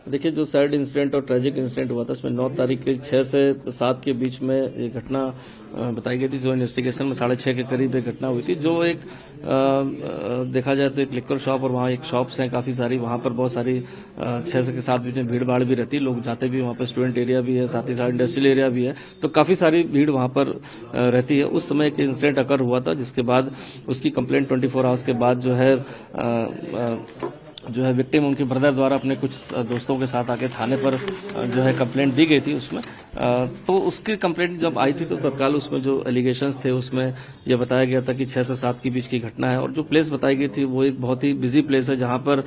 देखिए, जो sad incident और ट्रेजिक इंसिडेंट हुआ था उसमें 9 तारीख के 6 से 7 के बीच में ये घटना बताई गई थी। जो इन्वेस्टिगेशन में 6:30 के करीब एक घटना हुई थी, जो एक देखा जाए तो एक लिक्वर शॉप और वहाँ एक शॉप्स हैं काफी सारी, वहाँ पर बहुत सारी 6 से 7 बीच में भीड़ भाड़ भी रहती है, लोग जाते भी, वहाँ पर स्टूडेंट एरिया भी है, साथ ही साथ इंडस्ट्रियल एरिया भी है, तो काफी सारी भीड़ वहाँ पर रहती है। उस समय एक इंसिडेंट अकर हुआ था, जिसके बाद उसकी कंप्लेंट 24 आवर्स के बाद जो है विक्टिम उनके ब्रदर द्वारा अपने कुछ दोस्तों के साथ आके थाने पर जो है कंप्लेंट दी गई थी। उसमें तो उसकी कंप्लेंट जब आई थी तो तत्काल उसमें जो एलिगेशंस थे उसमें यह बताया गया था कि 6 से 7 के बीच की घटना है, और जो प्लेस बताई गई थी वो एक बहुत ही बिजी प्लेस है, जहां पर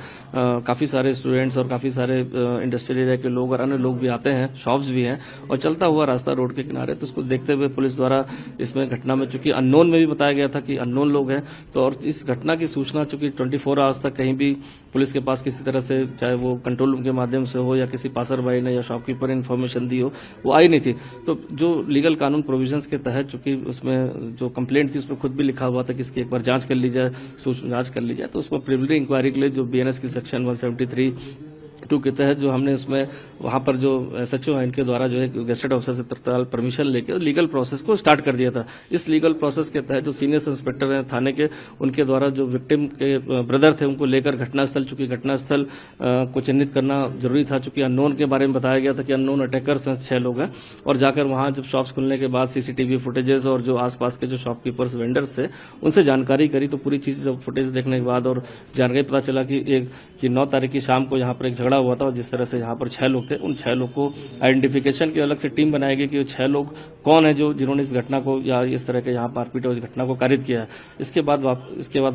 काफी सारे स्टूडेंट्स और काफी सारे इंडस्ट्रियल एरिया के लोग और अन्य लोग भी आते हैं, शॉप्स भी हैं, और चलता हुआ रास्ता रोड के किनारे। तो उसको देखते हुए पुलिस द्वारा इसमें घटना में, चूंकि अननोन में भी बताया गया था कि अननोन लोग हैं, तो और इस घटना की सूचना चूंकि 24 आवर्स तक कहीं भी पुलिस के पास किसी तरह से, चाहे वो कंट्रोल रूम के माध्यम से हो या किसी पासरबाई ने या शॉपकीपर ने इन्फॉर्मेशन दी हो, वो आई नहीं थी। तो जो लीगल कानून प्रोविजंस के तहत, चूंकि उसमें जो कंप्लेंट थी उसमें खुद भी लिखा हुआ था कि इसकी एक बार जांच कर ली जाए, जांच कर ली जाए, तो उसमें प्रिलिमिनरी इंक्वायरी के लिए जो बीएनएस की सेक्शन 173(2) के तहत जो हमने उसमें वहां पर जो एसएचओ है इनके द्वारा जो है गेस्टेड ऑफिसर से तत्काल परमिशन लेकर लीगल प्रोसेस को स्टार्ट कर दिया था। इस लीगल प्रोसेस के तहत जो सीनियर इंस्पेक्टर हैं थाने के, उनके द्वारा जो विक्टिम के ब्रदर थे उनको लेकर घटनास्थल, चूंकि घटनास्थल को चिन्हित करना जरूरी था, चूंकि अननोन के बारे में बताया गया था कि अननोन अटैकर्स हैं, 6 लोग हैं, और जाकर वहां जब शॉप्स खुलने के बाद सीसीटीवी फुटेजेस और जो आसपास के जो शॉपकीपर्स वेंडर्स थे उनसे जानकारी करी, तो पूरी चीज जब फुटेज देखने के बाद और जानकारी पता चला कि 9 तारीख की शाम को यहाँ पर एक झगड़ा हुआ था, और जिस तरह से यहाँ पर 6 लोग थे, उन 6 लोग को आइडेंटिफिकेशन की अलग से टीम बनाई गई कि वो 6 लोग कौन है जिन्होंने इस घटना को या इस तरह के यहाँ मारपीट और इस घटना को कारित किया है। इसके बाद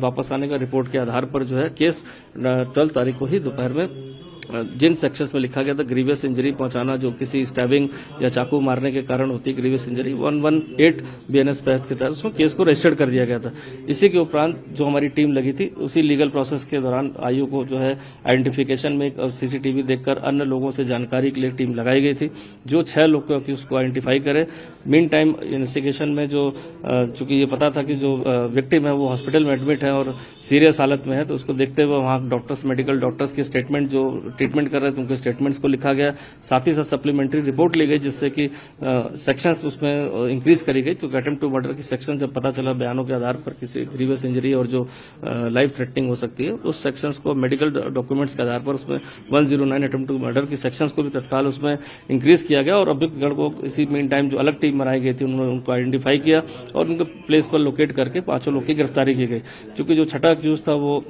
वापस आने का रिपोर्ट के आधार पर जो है केस 12 तारीख को ही दोपहर में जिन सेक्शंस में लिखा गया था ग्रीवियस इंजरी पहुंचाना, जो किसी स्टैबिंग या चाकू मारने के कारण होती है ग्रीवियस इंजरी, 118 बीएनएस तहत के तहत उसमें केस को रजिस्टर्ड कर दिया गया था। इसी के उपरांत जो हमारी टीम लगी थी, उसी लीगल प्रोसेस के दौरान आयु को जो है आइडेंटिफिकेशन में सीसीटीवी देखकर अन्य लोगों से जानकारी के लिए टीम लगाई गई थी, जो 6 लोग को उसको आइडेंटिफाई करे। मीन टाइम इन्वेस्टिगेशन में जो चूंकि ये पता था कि जो विक्टिम है वो हॉस्पिटल में एडमिट है और सीरियस हालत में है, तो उसको देखते हुए वहां डॉक्टर्स, मेडिकल डॉक्टर्स की स्टेटमेंट, जो ट्रीटमेंट कर रहे थे उनके स्टेटमेंट्स को लिखा गया, साथ ही साथ सप्लीमेंट्री रिपोर्ट ली गई, जिससे कि सेक्शंस उसमें इंक्रीज करी गई। तो अटेम्प्ट टू मर्डर की सेक्शन जब पता चला बयानों के आधार पर किसी ग्रीवियस इंजरी और जो लाइफ थ्रेटनिंग हो सकती है, उस सेक्शंस को मेडिकल डॉक्यूमेंट्स के आधार पर उसमें 109 अटेम्प्ट टू मर्डर की सेक्शंस को भी तत्काल उसमें इंक्रीज किया गया, और अभियुक्तगण को इसी मीन टाइम जो अलग टीम बनाई गई थी उन्होंने उनको आइडेंटिफाई किया और उनके प्लेस पर लोकेट करके 5 लोग की गिरफ्तारी की गई। चूंकि जो छठा अक्यूज था वो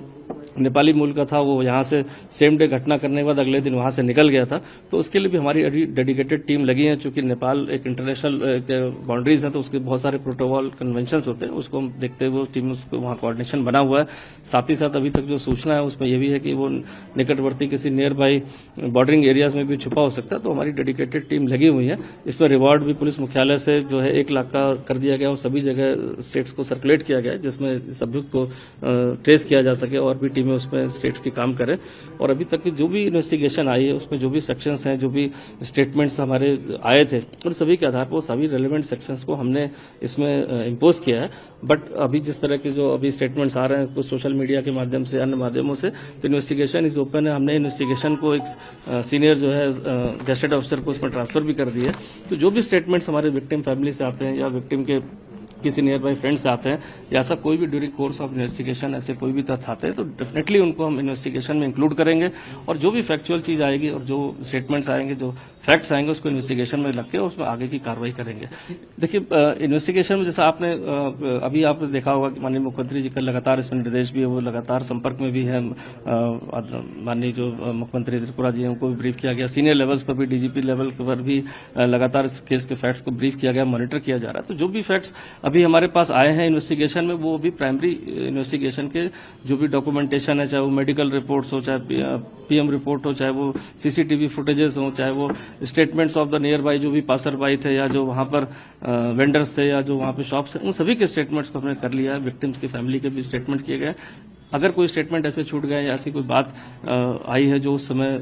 नेपाली मूल का था, वो यहाँ से सेम डे घटना करने के बाद अगले दिन वहां से निकल गया था, तो उसके लिए भी हमारी डेडिकेटेड टीम लगी है। चूंकि नेपाल एक इंटरनेशनल बाउंड्रीज है, तो उसके बहुत सारे प्रोटोकॉल कन्वेंशंस होते हैं, उसको देखते हुए टीम उसको वहां कोऑर्डिनेशन बना हुआ है। साथ ही साथ अभी तक जो सूचना है उसमें यह भी है कि वो निकटवर्ती किसी नियर बाई बॉर्डरिंग एरियाज में भी छुपा हो सकता है, तो हमारी डेडिकेटेड टीम लगी हुई है। इसमें रिवॉर्ड भी पुलिस मुख्यालय से जो है 1 लाख का कर दिया गया और सभी जगह स्टेट्स को सर्कुलेट किया गया है, जिसमें इस अभियुक्त को ट्रेस किया जा सके और भी टीमें उसमें स्टेट्स की काम करें। और अभी तक की जो भी इन्वेस्टिगेशन आई है उसमें जो भी सेक्शंस हैं, जो भी स्टेटमेंट्स हमारे आए थे, उन सभी के आधार पर सभी रेलेवेंट सेक्शंस को हमने इसमें इम्पोज किया है। बट अभी जिस तरह के जो अभी स्टेटमेंट्स आ रहे हैं कुछ सोशल मीडिया के माध्यम से, अन्य माध्यमों से, तो इन्वेस्टिगेशन इज ओपन है। हमने इन्वेस्टिगेशन को एक सीनियर जो है गेस्टेड ऑफिसर को उसमें ट्रांसफर भी कर दिया है। तो जो भी स्टेटमेंट्स हमारे विक्टिम फैमिली से आते हैं या विक्टिम के किसी नियर बाई फ्रेंड से आते हैं या ऐसा कोई भी ड्यूरिंग कोर्स ऑफ इन्वेस्टिगेशन ऐसे कोई भी तथ्य आते हैं, तो डेफिनेटली उनको हम इन्वेस्टिगेशन में इंक्लूड करेंगे, और जो भी फैक्चुअल चीज आएगी और जो स्टेटमेंट्स आएंगे, जो फैक्ट्स आएंगे, उसको इन्वेस्टिगेशन में रख के उसमें आगे की कार्रवाई करेंगे। देखिए, इन्वेस्टिगेशन में जैसा आपने अभी आपने देखा होगा कि माननीय मुख्यमंत्री जी का लगातार इसमें निर्देश भी है, वो लगातार संपर्क में भी है। माननीय जो मुख्यमंत्री त्रिपुरा जी हैं उनको भी ब्रीफ किया गया, सीनियर लेवल्स पर भी, डीजीपी लेवल पर भी लगातार इस केस के फैक्ट्स को ब्रीफ किया गया, मॉनिटर किया जा रहा है। तो जो भी फैक्ट्स अभी हमारे पास आए हैं इन्वेस्टिगेशन में, वो भी प्राइमरी इन्वेस्टिगेशन के जो भी डॉक्यूमेंटेशन है, चाहे वो मेडिकल रिपोर्ट्स हो, चाहे पीएम रिपोर्ट हो, चाहे वो सीसीटीवी फुटेजेस हो, चाहे वो statements of the near by जो भी पासर बाई थे या जो वहां पर वेंडर्स थे या जो वहां पे शॉप्स थे, उन सभी के स्टेटमेंट्स को हमने कर लिया है। विक्टिम्स की फैमिली के भी स्टेटमेंट किए गए। अगर कोई स्टेटमेंट ऐसे छूट गए या ऐसी कोई बात आई है जो उस समय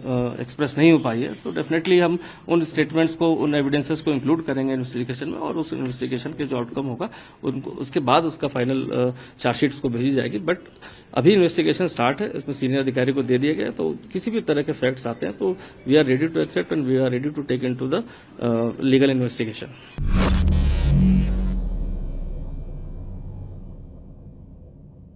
एक्सप्रेस नहीं हो पाई है, तो डेफिनेटली हम उन स्टेटमेंट्स को, उन एविडेंसेस को इंक्लूड करेंगे इन्वेस्टिगेशन में, और उस इन्वेस्टिगेशन के जो आउटकम होगा उनको उसके बाद उसका फाइनल चार्जशीट को भेजी जाएगी। बट अभी इन्वेस्टिगेशन स्टार्ट है, इसमें सीनियर अधिकारी को दे दिया गया, तो किसी भी तरह के फैक्ट्स आते हैं तो we are ready to accept and we are ready to take into the legal investigation.